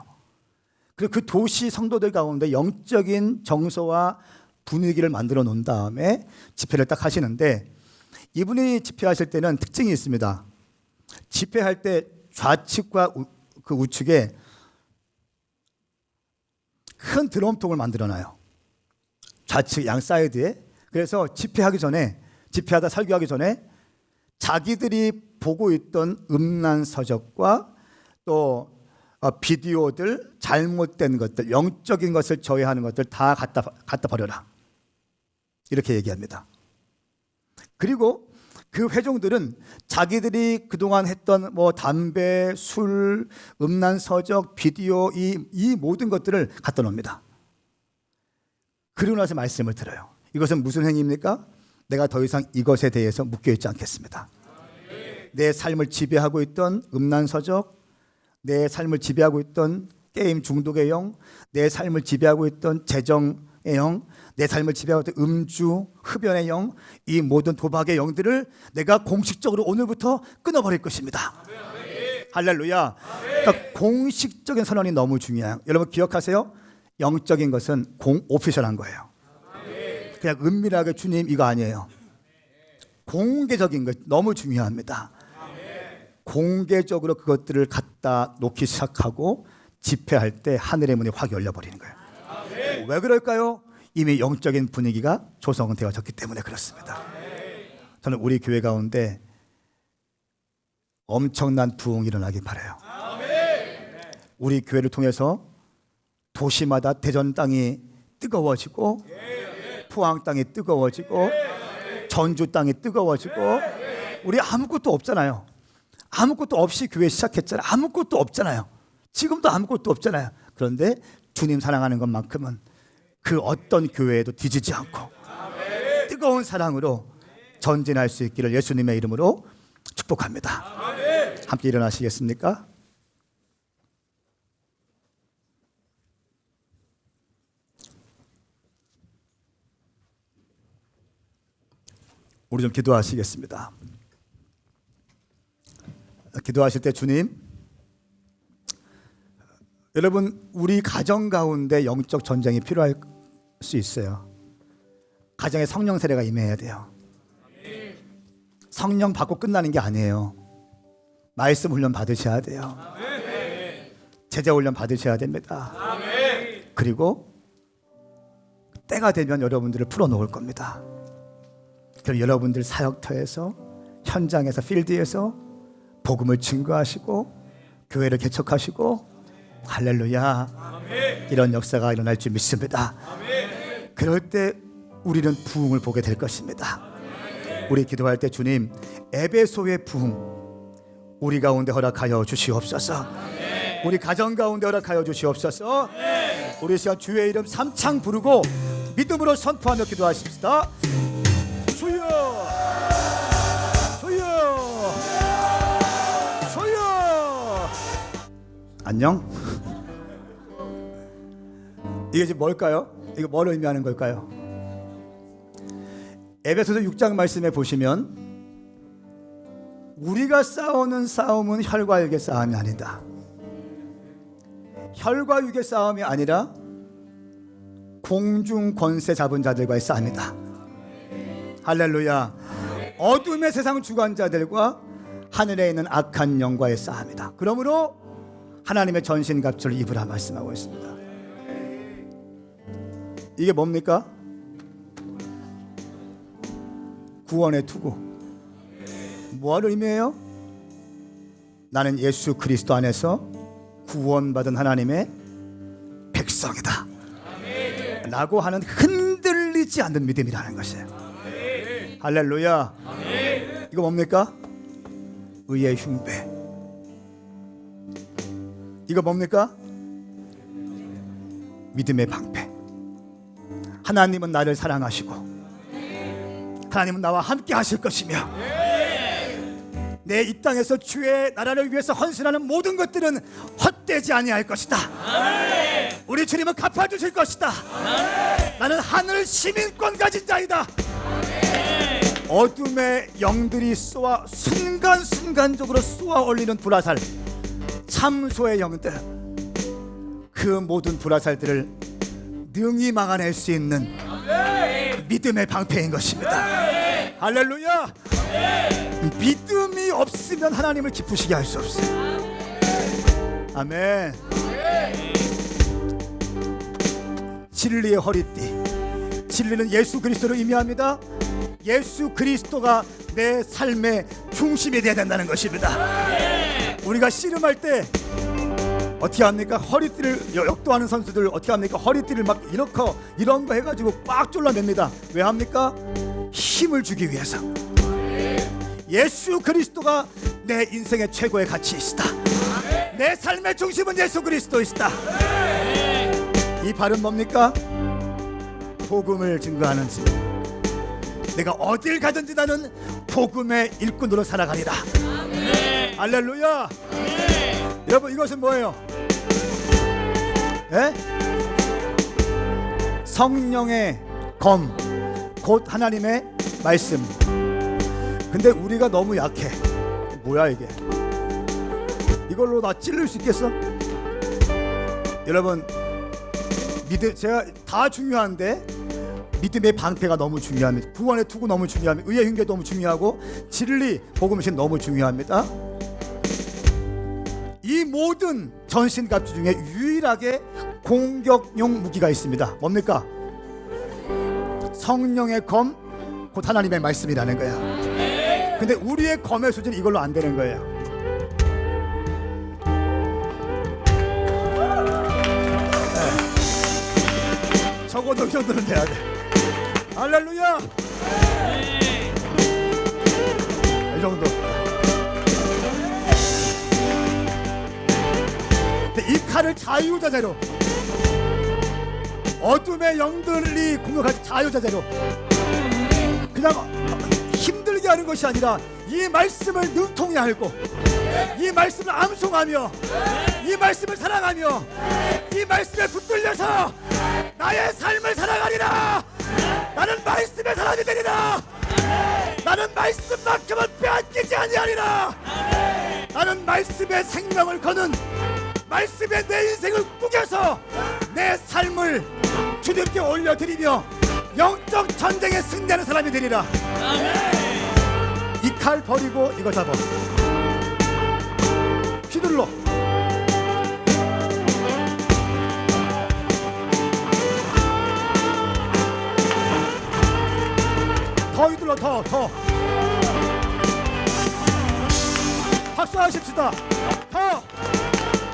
그리고 그 도시 성도들 가운데 영적인 정서와 분위기를 만들어 놓은 다음에 집회를 딱 하시는데, 이분이 집회하실 때는 특징이 있습니다. 집회할 때 좌측과 그 우측에 큰 드럼통을 만들어놔요. 좌측 양 사이드에. 그래서 집회하다 설교하기 전에 자기들이 보고 있던 음란 서적과 또 비디오들, 잘못된 것들, 영적인 것을 저해하는 것들 다 갖다 버려라, 이렇게 얘기합니다. 그리고 그 회중들은 자기들이 그동안 했던 담배, 술, 음란 서적, 비디오, 이 모든 것들을 갖다 놓습니다. 그리고 나서 말씀을 들어요. 이것은 무슨 행위입니까? 내가 더 이상 이것에 대해서 묶여있지 않겠습니다. 내 삶을 지배하고 있던 음란 서적, 내 삶을 지배하고 있던 게임 중독의 영, 내 삶을 지배하고 있던 재정의 영, 내 삶을 지배하고 있던 음주, 흡연의 영, 이 모든 도박의 영들을 내가 공식적으로 오늘부터 끊어버릴 것입니다. 할렐루야. 그러니까 공식적인 선언이 너무 중요해요. 여러분 기억하세요. 영적인 것은 오피셜한 거예요. 그냥 은밀하게 주님 이거 아니에요. 공개적인 것 너무 중요합니다. 공개적으로 그것들을 갖다 놓기 시작하고 집회할 때 하늘의 문이 확 열려버리는 거예요. 왜 그럴까요? 이미 영적인 분위기가 조성되어졌기 때문에 그렇습니다. 저는 우리 교회 가운데 엄청난 부흥이 일어나길 바라요. 우리 교회를 통해서 도시마다 대전 땅이 뜨거워지고, 포항 땅이 뜨거워지고, 전주 땅이 뜨거워지고. 우리 아무것도 없잖아요. 아무것도 없이 교회 시작했잖아요. 아무것도 없잖아요. 지금도 아무것도 없잖아요. 그런데 주님 사랑하는 것만큼은 그 어떤 교회에도 뒤지지 않고 뜨거운 사랑으로 전진할 수 있기를 예수님의 이름으로 축복합니다. 함께 일어나시겠습니까? 우리 좀 기도하시겠습니다. 기도하실 때 주님, 여러분 우리 가정 가운데 영적 전쟁이 필요할 수 있어요. 가정에 성령 세례가 임해야 돼요. 성령 받고 끝나는 게 아니에요. 말씀 훈련 받으셔야 돼요. 제자 훈련 받으셔야 됩니다. 그리고 때가 되면 여러분들을 풀어놓을 겁니다. 그럼 여러분들 사역터에서, 현장에서, 필드에서 복음을 증거하시고 교회를 개척하시고, 할렐루야, 이런 역사가 일어날 줄 믿습니다. 그럴 때 우리는 부흥을 보게 될 것입니다. 우리 기도할 때 주님, 에베소의 부흥 우리 가운데 허락하여 주시옵소서. 우리 가정 가운데 허락하여 주시옵소서. 우리 시간 주의 이름 삼창 부르고 믿음으로 선포하며 기도하십시다. 주여, 주여, 주여. 안녕. 이게 지금 뭘까요? 이거 뭘 의미하는 걸까요? 에베소서 6장 말씀에 보시면 우리가 싸우는 싸움은 혈과 육의 싸움이 아니다. 혈과 육의 싸움이 아니라 공중 권세 잡은 자들과의 싸움이다. 할렐루야. 어둠의 세상 주관자들과 하늘에 있는 악한 영과의 싸움이다. 그러므로 하나님의 전신갑주를 입으라 말씀하고 있습니다. 이게 뭡니까? 구원의 투구. 뭐를 의미해요? 나는 예수 그리스도 안에서 구원받은 하나님의 백성이다 라고 하는 흔들리지 않는 믿음이라는 것이에요. 할렐루야. 이거 뭡니까? 의의 흉배. 이거 뭡니까? 믿음의 방패. 하나님은 나를 사랑하시고 하나님은 나와 함께 하실 것이며 내 이 땅에서 주의 나라를 위해서 헌신하는 모든 것들은 헛되지 아니할 것이다. 우리 주님은 갚아주실 것이다. 나는 하늘 시민권 가진 자이다. 어둠의 영들이 쏘아 순간순간적으로 쏘아 올리는 불화살, 참소의 영들, 그 모든 불화살들을 능히 막아낼 수 있는 믿음의 방패인 것입니다. 할렐루야. 믿음이 없으면 하나님을 기쁘시게 할 수 없어요. 아멘. 진리의 허리띠, 진리는 예수 그리스도를 의미합니다. 예수 그리스도가 내 삶의 중심이 되어야 된다는 것입니다. 우리가 씨름할 때 어떻게 합니까? 허리띠를, 역도하는 선수들 어떻게 합니까? 허리띠를 막 이런 거 해가지고 꽉 졸라맵니다. 왜 합니까? 힘을 주기 위해서. 예수 그리스도가 내 인생의 최고의 가치이시다. 내 삶의 중심은 예수 그리스도이시다. 이 발은 뭡니까? 복음을 증거하는 집. 내가 어딜 가든지 나는 복음의 일꾼으로 살아가리라. 할렐루야. 여러분, 이것은 뭐예요? 예? 성령의 검, 곧 하나님의 말씀. 근데 우리가 너무 약해. 뭐야 이게? 이걸로 나 찔릴 수 있겠어? 여러분, 믿음, 제가 다 중요한데 믿음의 방패가 너무 중요합니다. 구원의 투구 너무 중요합니다. 의의 흉계 너무 중요하고 진리, 복음신 너무 중요합니다. 이 모든 전신갑주 중에 유일하게 공격용 무기가 있습니다. 뭡니까? 성령의 검, 곧 하나님의 말씀이라는 거야. 근데 우리의 검의 수준이 이걸로 안 되는 거예요. 네. 적어도 이 정도는 돼야 돼. 할렐루야. 이 정도. 이 칼을 자유자재로, 어둠의 영들이 공격할 자유자재로, 그냥 힘들게 하는 것이 아니라 이 말씀을 능통히 알고, 이 말씀을 암송하며, 이 말씀을 사랑하며, 이 말씀에 붙들려서 나의 삶을 살아가리라. 나는 말씀의 사람이 되리라. 나는 말씀만큼은 빼앗기지 아니하리라. 나는 말씀의 생명을 거는, 말씀에 내 인생을 꾸겨서 내 삶을 주님께 올려드리며 영적 전쟁에 승리하는 사람이 되리라. 이 칼 버리고 이거 잡아. 휘둘러. 더 휘둘러. 더 박수하십시다. 더.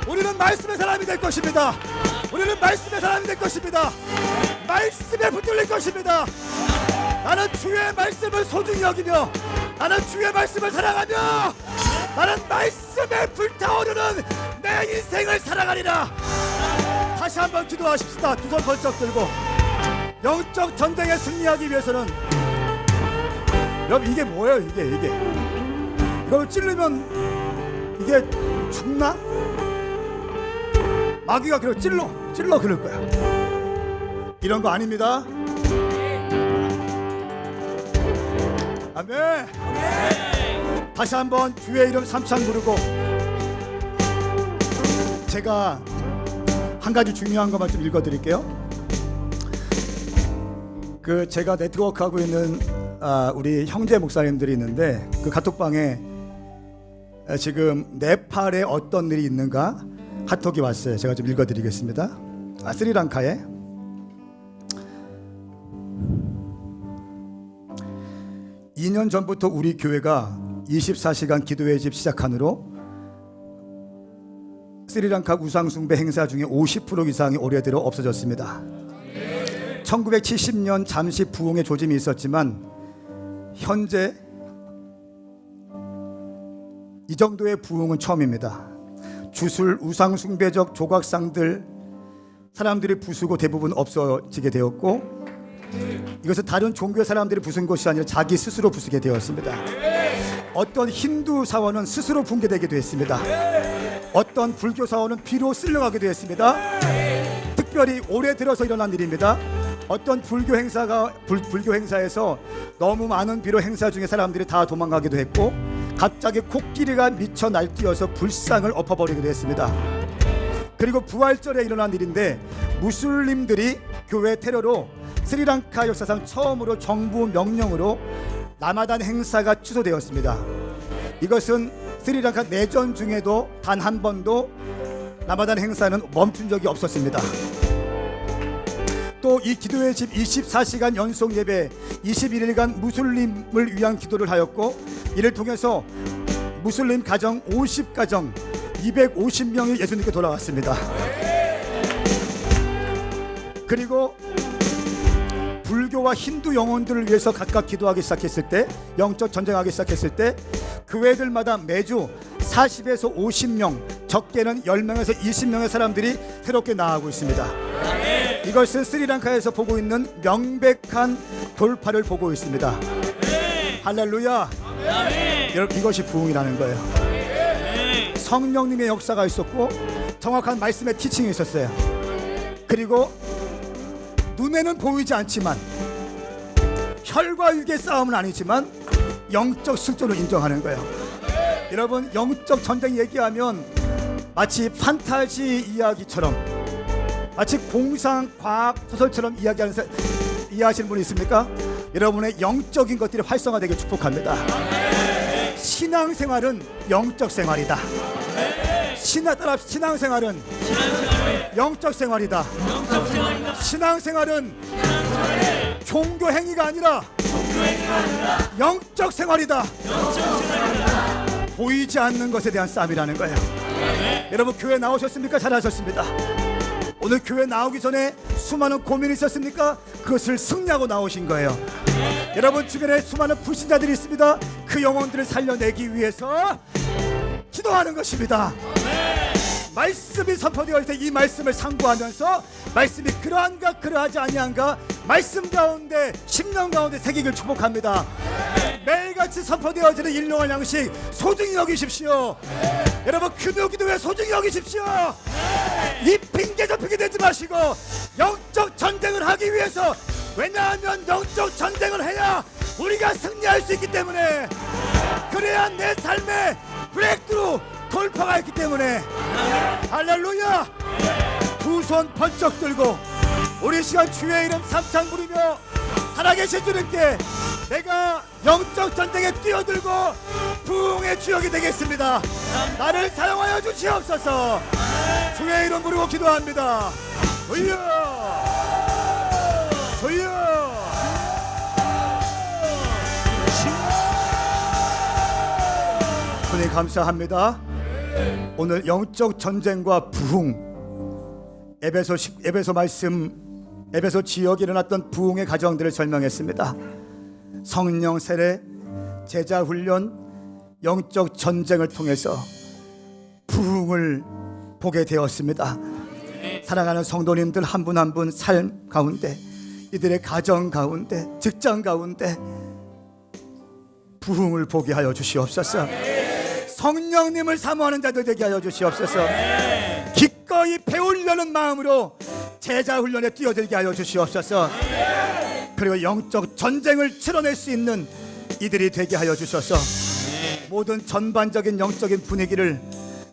우리는 말씀의 사람이 될 것입니다. 우리는 말씀의 사람이 될 것입니다. 말씀에 붙들릴 것입니다. 나는 주의 말씀을 소중히 여기며, 나는 주의 말씀을 사랑하며, 나는 말씀에 불타오르는 내 인생을 살아가리라. 다시 한번 기도하십시다. 두 손 번쩍 들고. 영적 전쟁에 승리하기 위해서는, 여러분, 이게 뭐예요? 이게 이걸 찌르면 이게 죽나? 마귀가 그래 찔러 그럴 거야. 이런 거 아닙니다. 아멘. 다시 한번 주의 이름 삼창 부르고, 제가 한 가지 중요한 것만 좀 읽어드릴게요. 그 제가 네트워크하고 있는 우리 형제 목사님들이 있는데, 그 카톡방에 지금 네팔에 어떤 일이 있는가 카톡이 왔어요. 제가 좀 읽어드리겠습니다. 스리랑카에 (2년) 전부터 우리 교회가 24시간 기도의 집 시작한 후로 스리랑카 우상숭배 행사 중에 50% 이상이 올해 들어 없어졌습니다. 1970년 잠시 부흥의 조짐이 있었지만 현재 이 정도의 부흥은 처음입니다. 주술 우상숭배적 조각상들 사람들이 부수고 대부분 없어지게 되었고, 이것은 다른 종교의 사람들이 부순 것이 아니라 자기 스스로 부수게 되었습니다. 어떤 힌두 사원은 스스로 붕괴되기도 했습니다. 어떤 불교 사원은 비로 쓸려가기도 했습니다. 특별히 올해 들어서 일어난 일입니다. 어떤 불교 행사에서 너무 많은 비로 행사 중에 사람들이 다 도망가기도 했고, 갑자기 코끼리가 미쳐 날뛰어서 불상을 엎어버리기도 했습니다. 그리고 부활절에 일어난 일인데, 무슬림들이 교회 테러로 스리랑카 역사상 처음으로 정부 명령으로 라마단 행사가 취소되었습니다. 이것은 스리랑카 내전 중에도 단 한 번도 라마단 행사는 멈춘 적이 없었습니다. 또 이 기도의 집 24시간 연속 예배 21일간 무슬림을 위한 기도를 하였고, 이를 통해서 무슬림 가정 50가정 250명이 예수님께 돌아왔습니다. 그리고 불교와 힌두 영혼들을 위해서 각각 기도하기 시작했을 때, 영적 전쟁하기 시작했을 때 교회들마다 매주 40에서 50명, 적게는 10명에서 20명의 사람들이 새롭게 나아가고 있습니다. 이것은 스리랑카에서 보고 있는 명백한 돌파를 보고 있습니다. 할렐루야. 여러분, 이것이 부흥이라는 거예요. 성령님의 역사가 있었고, 정확한 말씀의 티칭이 있었어요. 그리고 눈에는 보이지 않지만, 혈과 육의 싸움은 아니지만 영적 승전을 인정하는 거예요. 여러분, 영적 전쟁 얘기하면 마치 판타지 이야기처럼, 마치 공상 과학 소설처럼 이해하시는 분이 있습니까? 여러분의 영적인 것들이 활성화되길 축복합니다. 신앙생활은 영적 생활이다. 신앙생활은 영적 생활이다. 신앙생활은 종교 행위가 아니라 영적 생활이다. 보이지 않는 것에 대한 싸움이라는 거예요. 여러분, 교회 나오셨습니까? 잘하셨습니다. 오늘 교회 나오기 전에 수많은 고민이 있었습니까? 그것을 승리하고 나오신 거예요. 여러분 주변에 수많은 불신자들이 있습니다. 그 영혼들을 살려내기 위해서 기도하는 것입니다. 말씀이 선포되어 있을 때 이 말씀을 상고하면서 말씀이 그러한가 그러하지 아니한가 말씀 가운데 심령 가운데 새기길 축복합니다. 매일같이 선포되어지는 일용할 양식 소중히 여기십시오. 여러분 금요기도회 소중히 여기십시오. 이 핑계 접히게 되지 마시고 영적 전쟁을 하기 위해서, 왜냐하면 영적 전쟁을 해야 우리가 승리할 수 있기 때문에, 그래야 내 삶에 브레이크로 돌파가 있기 때문에. 할렐루야. 두 손 번쩍 들고 우리 시간 주의 이름 삼창 부르며 살아계신 주님께 내가 영적 전쟁에 뛰어들고 부흥의 주역이 되겠습니다. 나를 사용하여 주시옵소서. 주의 이름 부르고 기도합니다. 주여 주여. 주님 감사합니다. 오늘 영적 전쟁과 부흥, 에베소 말씀, 에베소 지역에 일어났던 부흥의 과정들을 설명했습니다. 성령 세례, 제자 훈련, 영적 전쟁을 통해서 부흥을 보게 되었습니다. 사랑하는 성도님들 한 분 한 분 삶 가운데, 이들의 가정 가운데, 직장 가운데 부흥을 보게 하여 주시옵소서. 성령님을 사모하는 자들 되게 하여 주시옵소서. 기꺼이 배우려는 마음으로 제자 훈련에 뛰어들게 하여 주시옵소서. 그리고 영적 전쟁을 치러낼 수 있는 이들이 되게 하여 주셔서 모든 전반적인 영적인 분위기를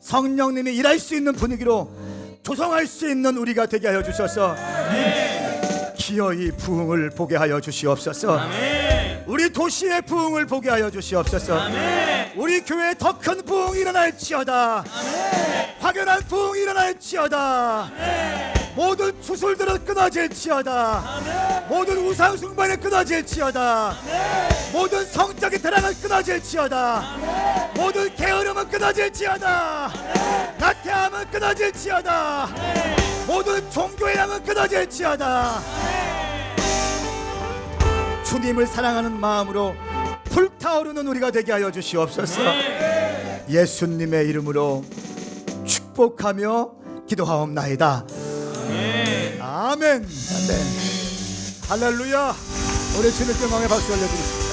성령님이 일할 수 있는 분위기로 조성할 수 있는 우리가 되게 하여 주셔서 기어이 부흥을 보게 하여 주시옵소서. 우리 도시의 부흥을 보게 하여 주시옵소서. 우리 교회에 더 큰 부흥이 일어날지어다. 확연한 부흥이 일어날지어다. 모든 주술들은 끊어질지어다. 모든 우상 숭배는 끊어질지어다. 모든 성적인 타락은 끊어질지어다. 모든 게으름은 끊어질지어다. 나태함은 끊어질지어다. 모든 종교의 양은 끊어질지어다. 주님을 사랑하는 마음으로 불타오르는 우리가 되게 하여 주시옵소서. 예수님의 이름으로 축복하며 기도하옵나이다. 아멘. 아멘. 할렐루야. 우리 주님께 영광의 박수 올려드리십시오.